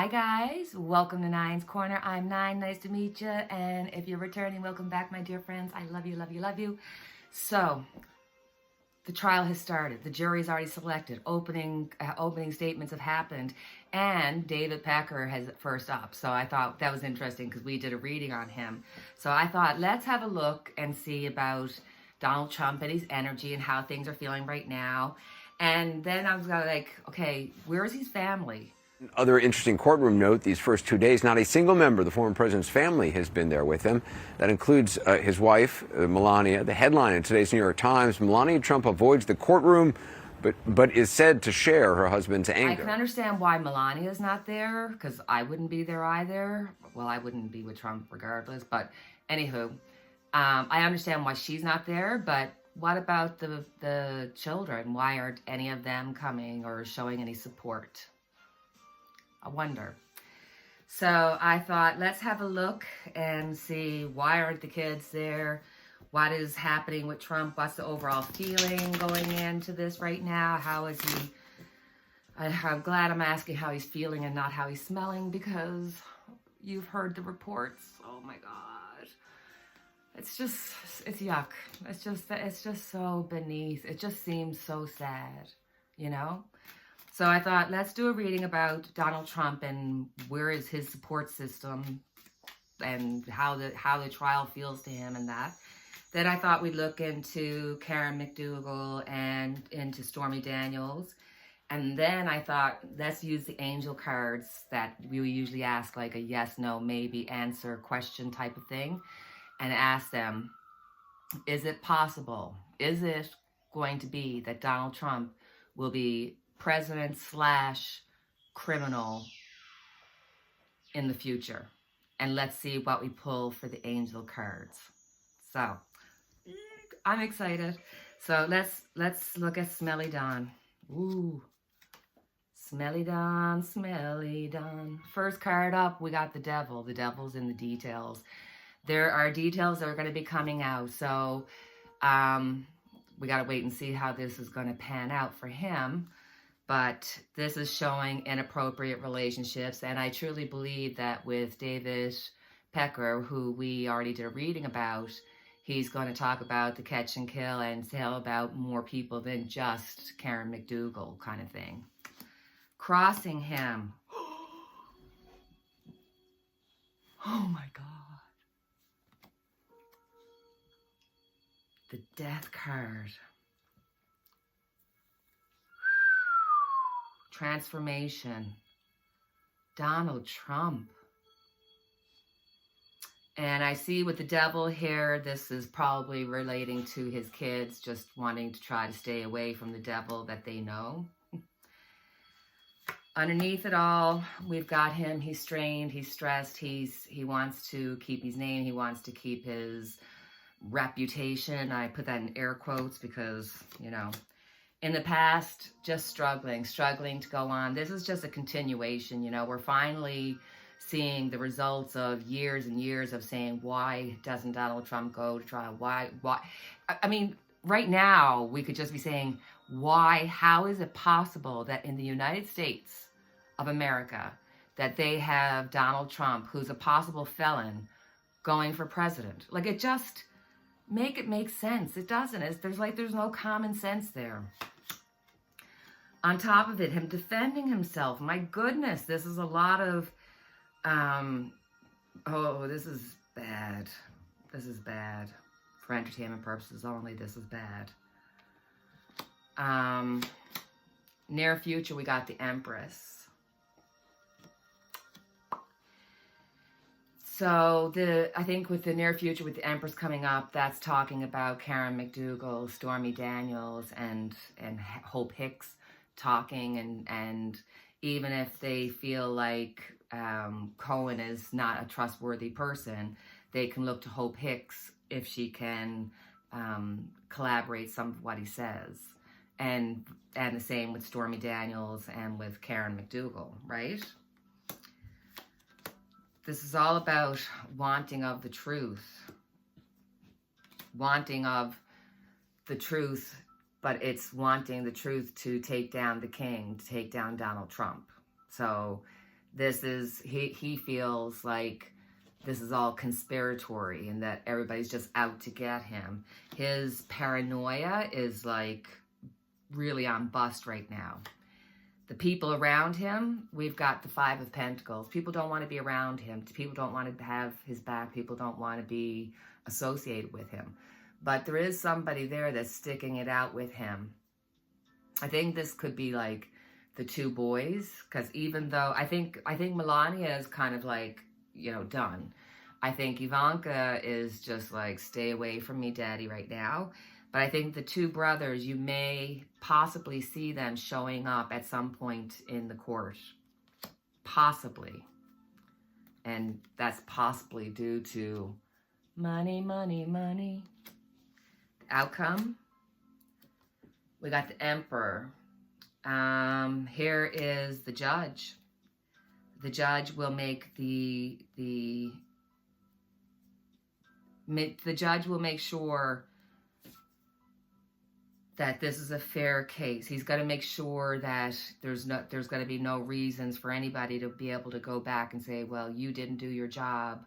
Hi guys, welcome to Nine's Corner. I'm Nine, nice to meet you. And if you're returning, welcome back, my dear friends. I love you, love you, love you. So, the trial has started. The jury's already selected. Opening statements have happened. And David Pecker has first up. So I thought that was interesting because we did a reading on him. So I thought, let's have a look and see about Donald Trump and his energy and how things are feeling right now. And then I was like, okay, where is his family? Other interesting courtroom note, these first 2 days, not a single member of the former president's family has been there with him. That includes his wife, Melania. The headline in today's New York Times, Melania Trump avoids the courtroom, but is said to share her husband's anger. I can understand why Melania is not there, because I wouldn't be there either. Well, I wouldn't be with Trump regardless, but anywho, I understand why she's not there, but what about the children? Why aren't any of them coming or showing any support? I wonder. So I thought, let's have a look and see why aren't the kids there? What is happening with Trump? What's the overall feeling going into this right now? How is he? I'm glad I'm asking how he's feeling and not how he's smelling, because you've heard the reports. Oh my God. It's yuck. It's just so beneath. It just seems so sad, you know? So I thought, let's do a reading about Donald Trump and where is his support system and how the trial feels to him and that. Then I thought we'd look into Karen McDougal and into Stormy Daniels. And then I thought, let's use the angel cards that we usually ask, like a yes, no, maybe, answer, question type of thing, and ask them, is it possible? Is it going to be that Donald Trump will be president/criminal in the future? And let's see what we pull for the angel cards. So I'm excited. So let's look at Smelly Don. Ooh, Smelly Don, Smelly Don. First card up, we got the devil. The devil's in the details. There are details that are going to be coming out. So we got to wait and see how this is going to pan out for him. But this is showing inappropriate relationships. And I truly believe that with David Pecker, who we already did a reading about, he's going to talk about the catch and kill and tell about more people than just Karen McDougal kind of thing. Crossing him. Oh my God. The death card. Transformation. Donald Trump. And I see with the devil here, this is probably relating to his kids just wanting to try to stay away from the devil that they know. Underneath it all, we've got him. He's strained, he's stressed, he wants to keep his name, he wants to keep his reputation. I put that in air quotes because, you know, in the past, just struggling to go on. This is just a continuation, you know. We're finally seeing the results of years and years of saying, why doesn't Donald Trump go to trial? Why? I mean, right now, we could just be saying, why? How is it possible that in the United States of America, that they have Donald Trump, who's a possible felon, going for president? Like, it just make sense. It doesn't. There's no common sense there. On top of it, him defending himself. My goodness, this is a lot of, oh, this is bad. This is bad. For entertainment purposes only, this is bad. Near future, we got the Empress. So I think with the near future, with the Empress coming up, that's talking about Karen McDougal, Stormy Daniels, and Hope Hicks talking, and even if they feel like Cohen is not a trustworthy person, they can look to Hope Hicks if she can collaborate some of what he says, and the same with Stormy Daniels and with Karen McDougal, right? This is all about wanting of the truth, but it's wanting the truth to take down the king, to take down Donald Trump. So he feels like this is all conspiratory and that everybody's just out to get him. His paranoia is like really on bust right now. The people around him, we've got the Five of Pentacles. People don't want to be around him. People don't want to have his back. People don't want to be associated with him. But there is somebody there that's sticking it out with him. I think this could be like the two boys, because even though I think Melania is kind of like, you know, done. I think Ivanka is just like, stay away from me, daddy, right now. But I think the two brothers, you may possibly see them showing up at some point in the court. Possibly. And that's possibly due to money, money, money. The outcome, we got the Emperor. Here is the Judge. The Judge will make the Judge will make sure that this is a fair case. He's got to make sure that there's going to be no reasons for anybody to be able to go back and say, well, you didn't do your job.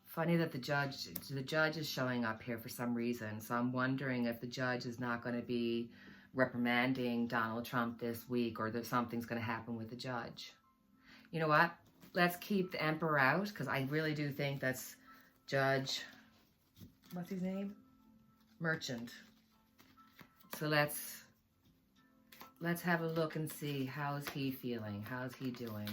Funny that the judge is showing up here for some reason. So I'm wondering if the judge is not going to be reprimanding Donald Trump this week, or that something's going to happen with the judge. You know what? Let's keep the Emperor out, because I really do think that's Judge, what's his name? Merchant. So let's have a look and see, how is he feeling? How's he doing?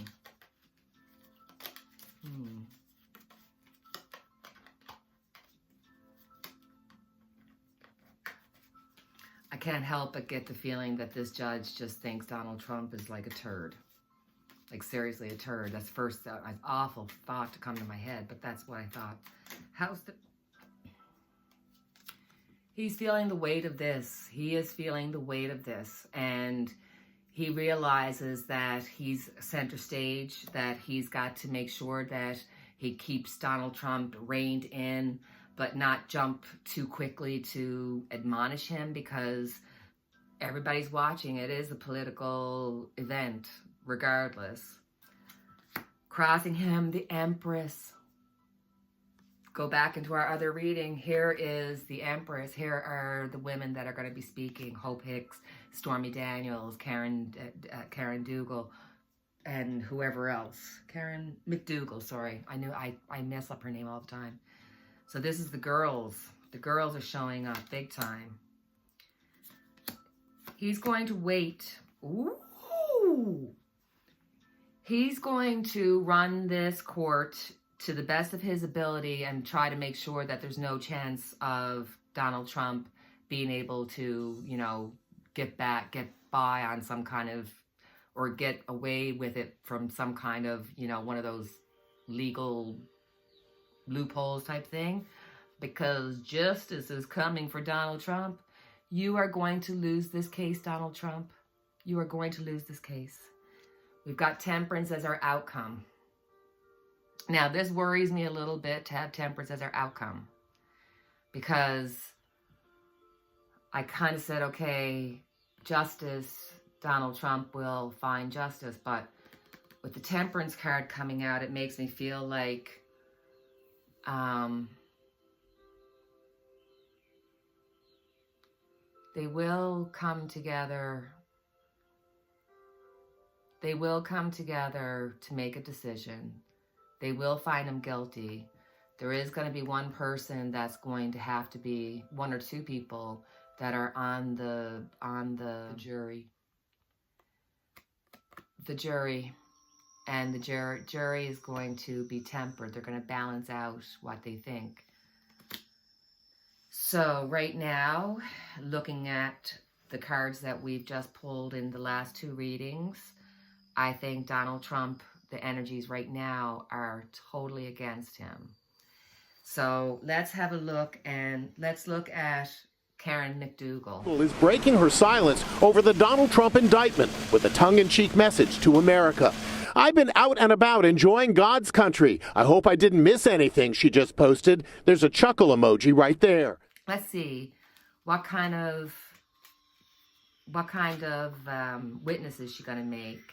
I can't help but get the feeling that this judge just thinks Donald Trump is like a turd. Like, seriously, a turd. That's first an awful thought to come to my head, but that's what I thought. He's feeling the weight of this. He is feeling the weight of this. And he realizes that he's center stage, that he's got to make sure that he keeps Donald Trump reined in, but not jump too quickly to admonish him, because everybody's watching. It is a political event, regardless. Crossing him, the Empress. Go back into our other reading. Here is the Empress. Here are the women that are going to be speaking. Hope Hicks, Stormy Daniels, Karen Dougal, and whoever else. Karen McDougal, sorry. I mess up her name all the time. So this is the girls. The girls are showing up big time. He's going to wait. Ooh! He's going to run this court to the best of his ability and try to make sure that there's no chance of Donald Trump being able to, you know, get by on some kind of, or get away with it from some kind of, you know, one of those legal loopholes type thing. Because justice is coming for Donald Trump. You are going to lose this case, Donald Trump. You are going to lose this case. We've got Temperance as our outcome. Now, this worries me a little bit to have Temperance as our outcome, because I kind of said, okay, justice, Donald Trump will find justice, but with the Temperance card coming out, it makes me feel like they will come together. They will come together to make a decision. They will find him guilty. There is going to be one person that's going to have to be, one or two people that are on the jury. The jury. And the jury is going to be tempered. They're going to balance out what they think. So right now, looking at the cards that we've just pulled in the last two readings, I think Donald Trump, the energies right now are totally against him. So let's have a look, and let's look at Karen McDougal. Is breaking her silence over the Donald Trump indictment with a tongue-in-cheek message to America. I've been out and about enjoying God's country. I hope I didn't miss anything, she just posted. There's a chuckle emoji right there. Let's see what kind of what kind of witness is she going to make?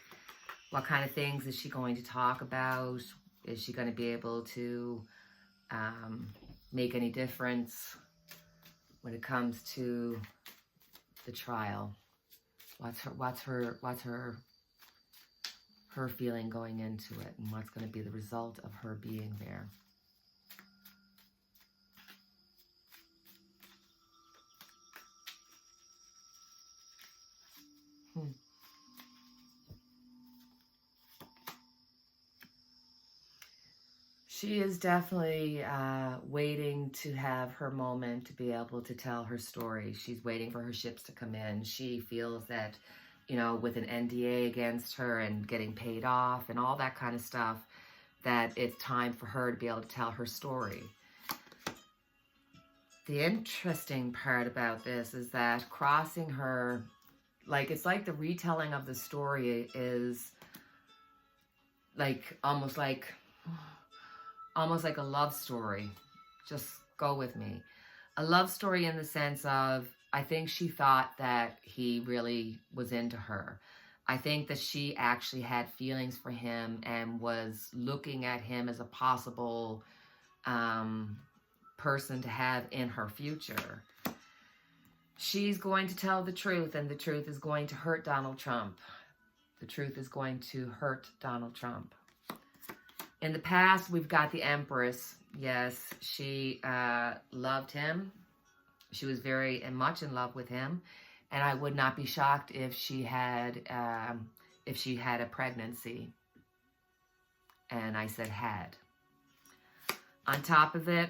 What kind of things is she going to talk about? Is she going to be able to make any difference when it comes to the trial? What's her feeling going into it, and what's going to be the result of her being there? She is definitely waiting to have her moment to be able to tell her story. She's waiting for her ships to come in. She feels that, you know, with an NDA against her and getting paid off and all that kind of stuff, that it's time for her to be able to tell her story. The interesting part about this is that crossing her, like, it's like the retelling of the story is like almost like a love story. Just go with me. A love story in the sense of, I think she thought that he really was into her. I think that she actually had feelings for him and was looking at him as a possible person to have in her future. She's going to tell the truth, and the truth is going to hurt Donald Trump. The truth is going to hurt Donald Trump. In the past, we've got the Empress. Yes, she loved him. She was very much in love with him, and I would not be shocked if she had a pregnancy. And I said had. On top of it,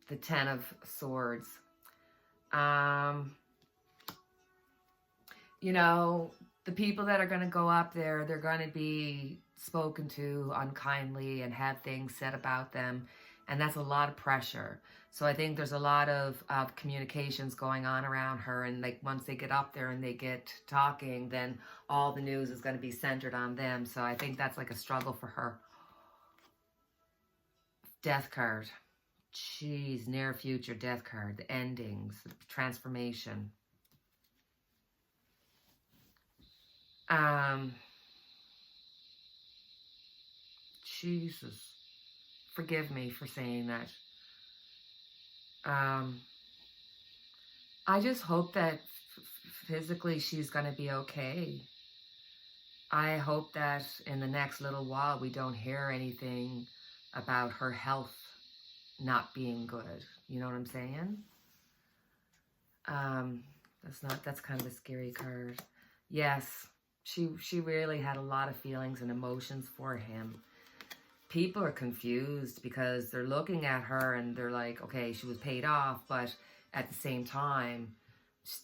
the Ten of Swords. You know, the people that are going to go up there, they're going to be spoken to unkindly and have things said about them, and that's a lot of pressure. So I think there's a lot of communications going on around her, and like once they get up there and they get talking, then all the news is going to be centered on them. So I think that's like a struggle for her. Death card. Jeez, near future death card. The endings, the transformation. Jesus, forgive me for saying that. I just hope that physically she's going to be okay. I hope that in the next little while we don't hear anything about her health not being good. You know what I'm saying? That's kind of a scary card. Yes, she really had a lot of feelings and emotions for him. People are confused because they're looking at her and they're like, okay, she was paid off, but at the same time,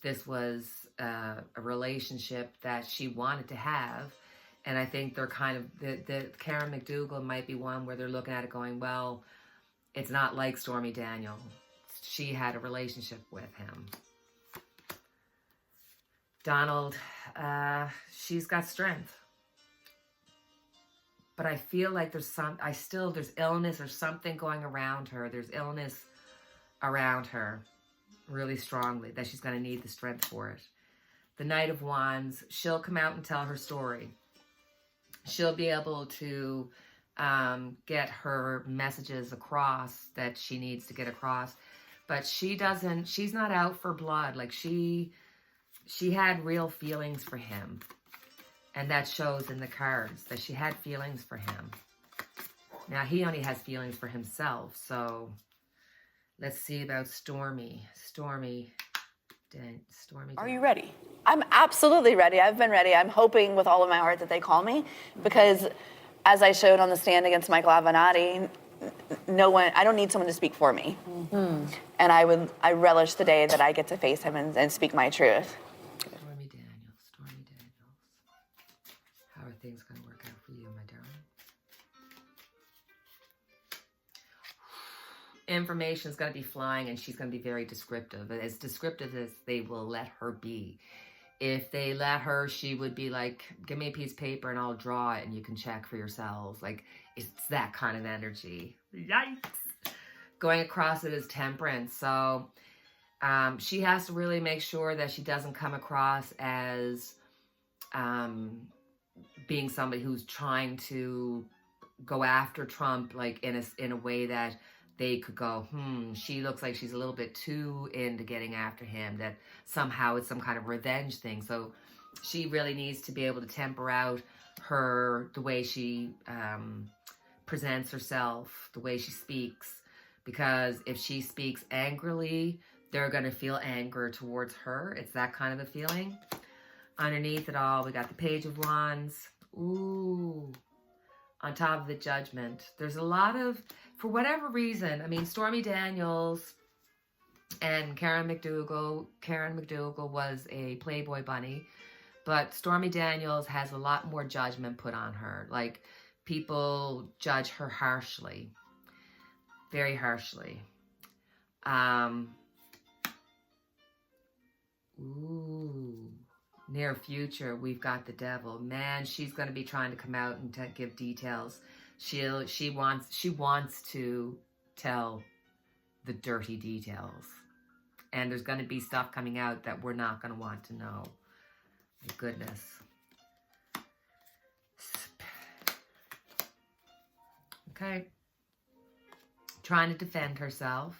this was a relationship that she wanted to have. And I think they're kind of, the Karen McDougal might be one where they're looking at it going, well, it's not like Stormy Daniel. She had a relationship with him. Donald, she's got strength. But I feel like there's illness or something going around her. There's illness around her really strongly that she's going to need the strength for it. The Knight of Wands, she'll come out and tell her story. She'll be able to get her messages across that she needs to get across. But she's not out for blood. Like she had real feelings for him. And that shows in the cards that she had feelings for him. Now, he only has feelings for himself. So, let's see about Stormy. Stormy. Are you ready? I'm absolutely ready. I've been ready. I'm hoping with all of my heart that they call me. Because, as I showed on the stand against Michael Avenatti, I don't need someone to speak for me. Mm-hmm. And I relish the day that I get to face him and speak my truth. Stormy Daniels. How are things going to work out for you, my darling? Information is going to be flying, and she's going to be very descriptive as they will let her be. If they let her, she would be like, give me a piece of paper and I'll draw it and you can check for yourselves. Like, it's that kind of energy. Yikes. Going across it is Temperance. So She has to really make sure that she doesn't come across as being somebody who's trying to go after Trump, like in a way that they could go, she looks like she's a little bit too into getting after him, that somehow it's some kind of revenge thing. So she really needs to be able to temper out the way she presents herself, the way she speaks, because if she speaks angrily, they're going to feel anger towards her. It's that kind of a feeling. Underneath it all, we got the Page of Wands. Ooh. On top of the Judgment. There's a lot of, for whatever reason, I mean, Stormy Daniels and Karen McDougal was a Playboy bunny, but Stormy Daniels has a lot more judgment put on her. Like, people judge her harshly. Very harshly. Ooh. Near future, we've got the Devil. Man, she's going to be trying to come out and give details. She wants to tell the dirty details. And there's going to be stuff coming out that we're not going to want to know. My goodness. Okay. Trying to defend herself.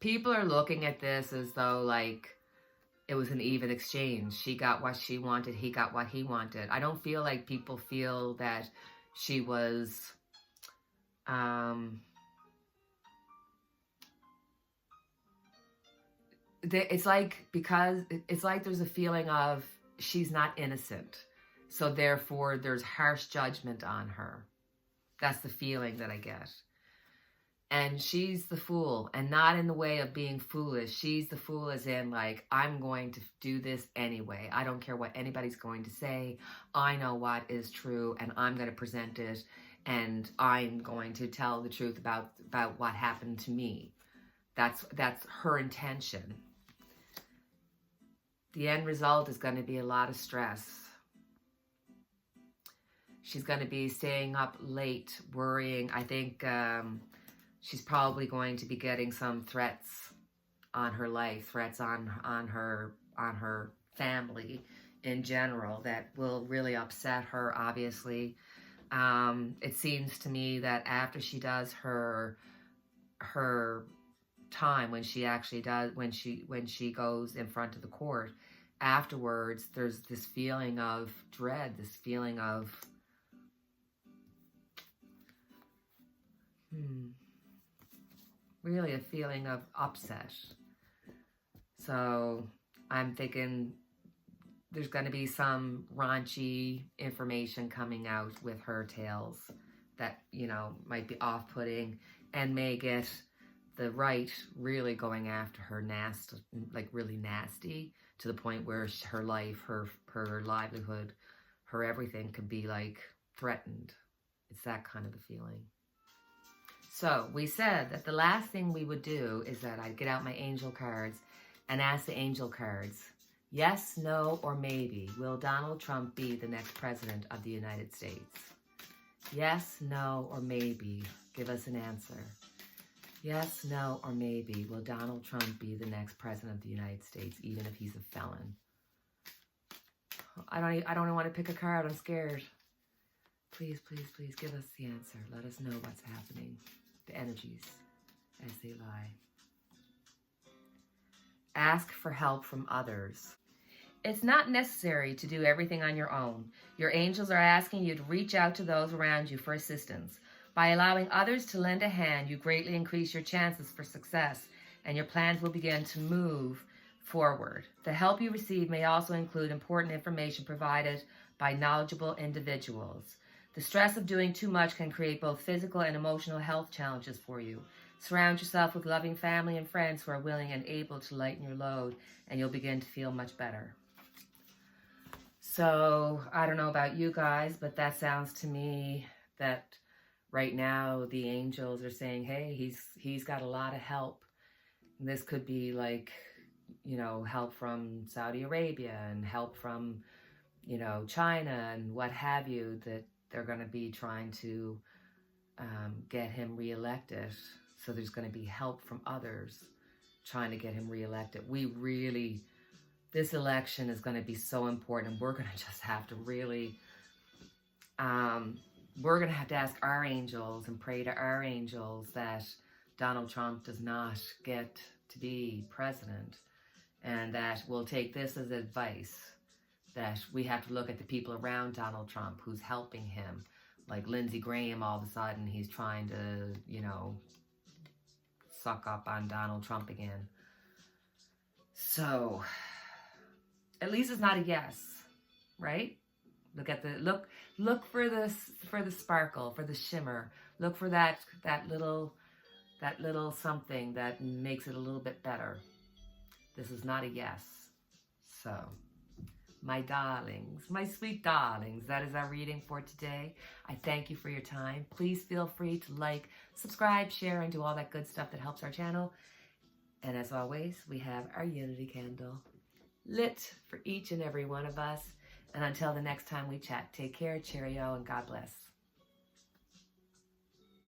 People are looking at this as though, like, it was an even exchange. She got what she wanted. He got what he wanted. I don't feel like people feel that she was, it's like there's a feeling of she's not innocent. So therefore there's harsh judgment on her. That's the feeling that I get. And she's the fool, and not in the way of being foolish. She's the fool as in, like, I'm going to do this anyway. I don't care what anybody's going to say. I know what is true, and I'm going to present it, and I'm going to tell the truth about what happened to me. That's her intention. The end result is going to be a lot of stress. She's going to be staying up late, worrying. I think she's probably going to be getting some threats on her life, threats on her family in general that will really upset her, obviously. It seems to me that after she does her time, when she goes in front of the court, afterwards there's this feeling of dread, this feeling of really a feeling of upset. So I'm thinking there's going to be some raunchy information coming out with her tales that, might be off-putting and may get the right really going after her really nasty, to the point where her life, her livelihood, her everything could be like threatened. It's that kind of a feeling. So we said that the last thing we would do is that I'd get out my angel cards and ask the angel cards, yes, no, or maybe, will Donald Trump be the next president of the United States? Yes, no, or maybe. Give us an answer. Yes, no, or maybe, will Donald Trump be the next president of the United States, even if he's a felon? I don't want to pick a card. I'm scared. Please, please, please give us the answer. Let us know what's happening. The energies as they lie. Ask for help from others. It's not necessary to do everything on your own. Your angels are asking you to reach out to those around you for assistance. By allowing others to lend a hand, you greatly increase your chances for success, and your plans will begin to move forward. The help you receive may also include important information provided by knowledgeable individuals. The stress of doing too much can create both physical and emotional health challenges for you. Surround yourself with loving family and friends who are willing and able to lighten your load, and you'll begin to feel much better. So, I don't know about you guys, but that sounds to me that right now the angels are saying, hey, he's got a lot of help. And this could be like, help from Saudi Arabia and help from, China and what have you, that they're going to be trying to get him reelected. So there's going to be help from others trying to get him reelected. This election is going to be so important, and we're going to just have to really, we're going to have to ask our angels and pray to our angels that Donald Trump does not get to be president, and that we'll take this as advice, that we have to look at the people around Donald Trump who's helping him. Like Lindsey Graham, all of a sudden, he's trying to, suck up on Donald Trump again. So, at least it's not a yes, right? Look at look for the sparkle, for the shimmer. Look for that little something that makes it a little bit better. This is not a yes. So, my darlings, my sweet darlings, that is our reading for today. I thank you for your time. Please feel free to like, subscribe, share, and do all that good stuff that helps our channel. And as always, we have our unity candle lit for each and every one of us. And until the next time we chat, take care, cheerio, and God bless.